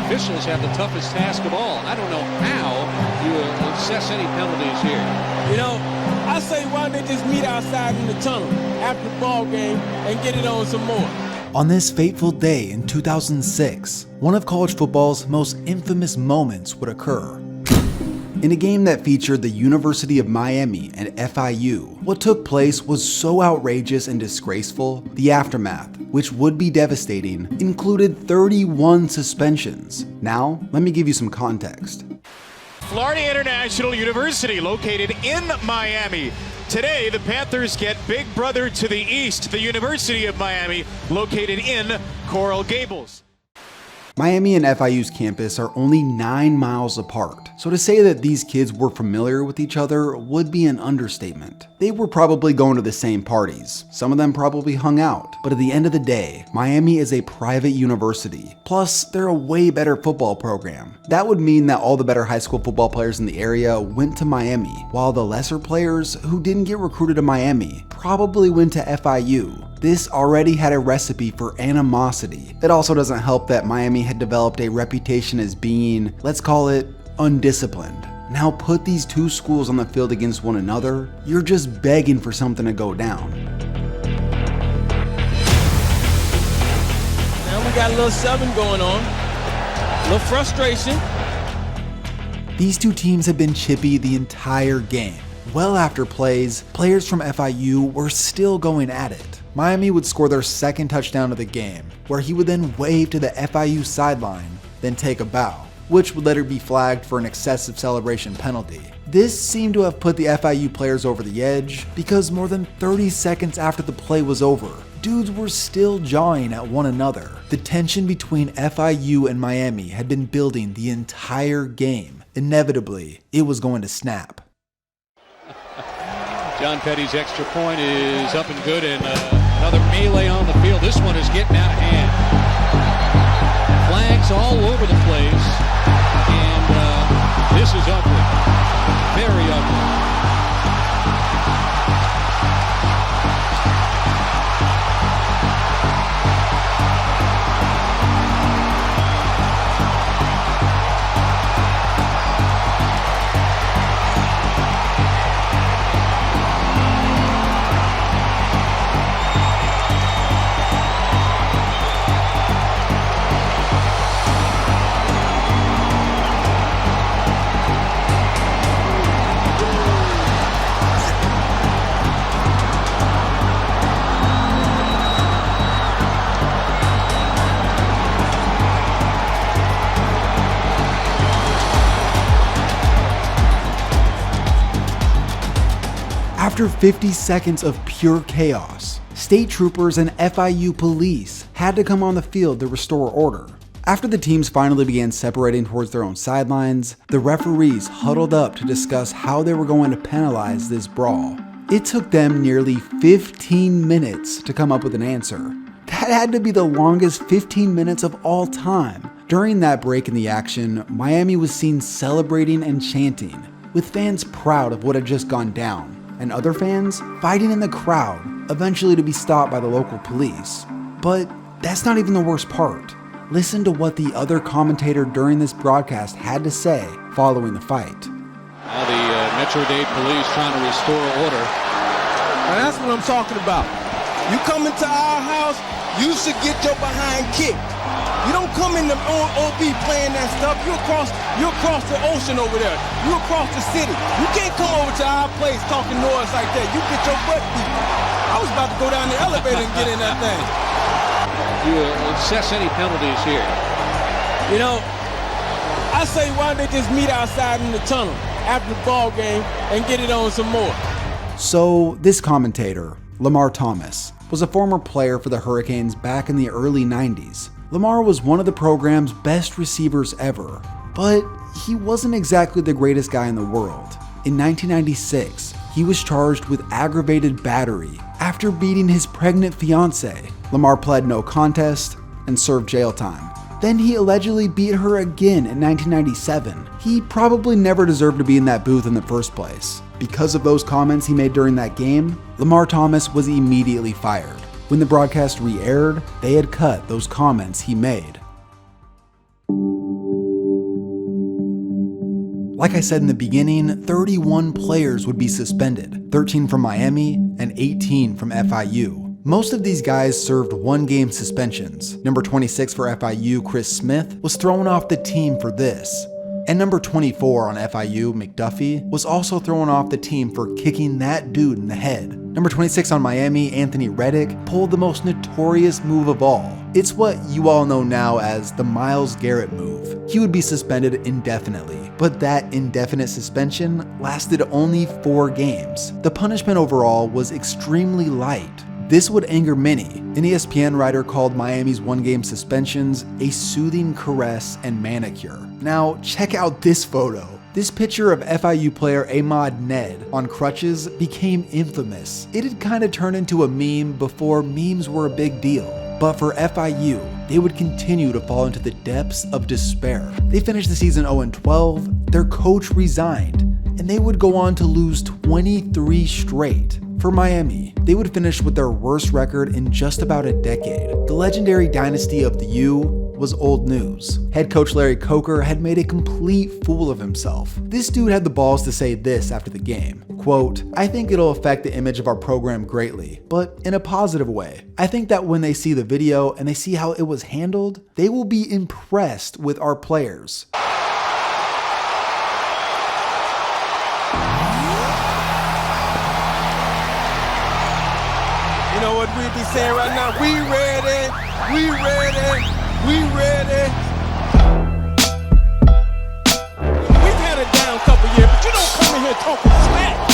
officials have the toughest task of all. I don't know how you assess any penalties here. You know, I say why don't they just meet outside in the tunnel after the ball game and get it on some more. On this fateful day in 2006, one of college football's most infamous moments would occur. In a game that featured the University of Miami and FIU, what took place was so outrageous and disgraceful, the aftermath, which would be devastating, included 31 suspensions. Now, let me give you some context. Florida International University, located in Miami. Today, the Panthers get big brother to the east, the University of Miami, located in Coral Gables. Miami and FIU's campus are only 9 miles apart, so to say that these kids were familiar with each other would be an understatement. They were probably going to the same parties, some of them probably hung out, but at the end of the day, Miami is a private university, plus they're a way better football program. That would mean that all the better high school football players in the area went to Miami, while the lesser players who didn't get recruited to Miami probably went to FIU. This already had a recipe for animosity. It also doesn't help that Miami had developed a reputation as being, let's call it, undisciplined. Now put these two schools on the field against one another, you're just begging for something to go down. Now we got a little 7 going on, a little frustration. These two teams have been chippy the entire game. Well after plays, players from FIU were still going at it. Miami would score their second touchdown of the game, where he would then wave to the FIU sideline, then take a bow, which would later be flagged for an excessive celebration penalty. This seemed to have put the FIU players over the edge, because more than 30 seconds after the play was over, dudes were still jawing at one another. The tension between FIU and Miami had been building the entire game. Inevitably, it was going to snap. John Petty's extra point is up and good, and another melee on the field. This one is getting out of hand. Flags all over the place, and this is ugly. Very ugly. After 50 seconds of pure chaos, state troopers and FIU police had to come on the field to restore order. After the teams finally began separating towards their own sidelines, the referees huddled up to discuss how they were going to penalize this brawl. It took them nearly 15 minutes to come up with an answer. That had to be the longest 15 minutes of all time. During that break in the action, Miami was seen celebrating and chanting, with fans proud of what had just gone down, and other fans fighting in the crowd, eventually to be stopped by the local police. But that's not even the worst part. Listen to what the other commentator during this broadcast had to say following the fight. Now the Metro-Dade police trying to restore order. And that's what I'm talking about. You come into our house, you should get your behind kicked. You don't come in the OB playing that stuff. You across the ocean over there. You across the city. You can't come over to our place talking noise like that. You get your butt beat. I was about to go down the elevator and get in that thing. You assess any penalties here? You know, I say why don't they just meet outside in the tunnel after the ball game and get it on some more. So this commentator, Lamar Thomas, was a former player for the Hurricanes back in the early 90s. Lamar was one of the program's best receivers ever, but he wasn't exactly the greatest guy in the world. In 1996, he was charged with aggravated battery after beating his pregnant fiancée. Lamar pled no contest and served jail time. Then he allegedly beat her again in 1997. He probably never deserved to be in that booth in the first place. Because of those comments he made during that game, Lamar Thomas was immediately fired. When the broadcast re-aired, they had cut those comments he made. Like I said in the beginning, 31 players would be suspended, 13 from Miami and 18 from FIU. Most of these guys served one-game suspensions. Number 26 for FIU, Chris Smith, was thrown off the team for this. And number 24 on FIU, McDuffie, was also thrown off the team for kicking that dude in the head. Number 26 on Miami, Anthony Reddick, pulled the most notorious move of all. It's what you all know now as the Myles Garrett move. He would be suspended indefinitely, but that indefinite suspension lasted only 4 games. The punishment overall was extremely light. This would anger many. An ESPN writer called Miami's one-game suspensions a soothing caress and manicure. Now, check out this photo. This picture of FIU player Ahmad Ned on crutches became infamous. It had kind of turned into a meme before memes were a big deal. But for FIU, they would continue to fall into the depths of despair. They finished the season 0-12, their coach resigned, and they would go on to lose 23 straight. For Miami, they would finish with their worst record in just about a decade. The legendary dynasty of the U was old news. Head coach Larry Coker had made a complete fool of himself. This dude had the balls to say this after the game, quote, "I think it'll affect the image of our program greatly, but in a positive way. I think that when they see the video and they see how it was handled, they will be impressed with our players." You know what we be saying right now? We ready, we ready, we ready. We've had a down couple years, but you don't come in here talking smack.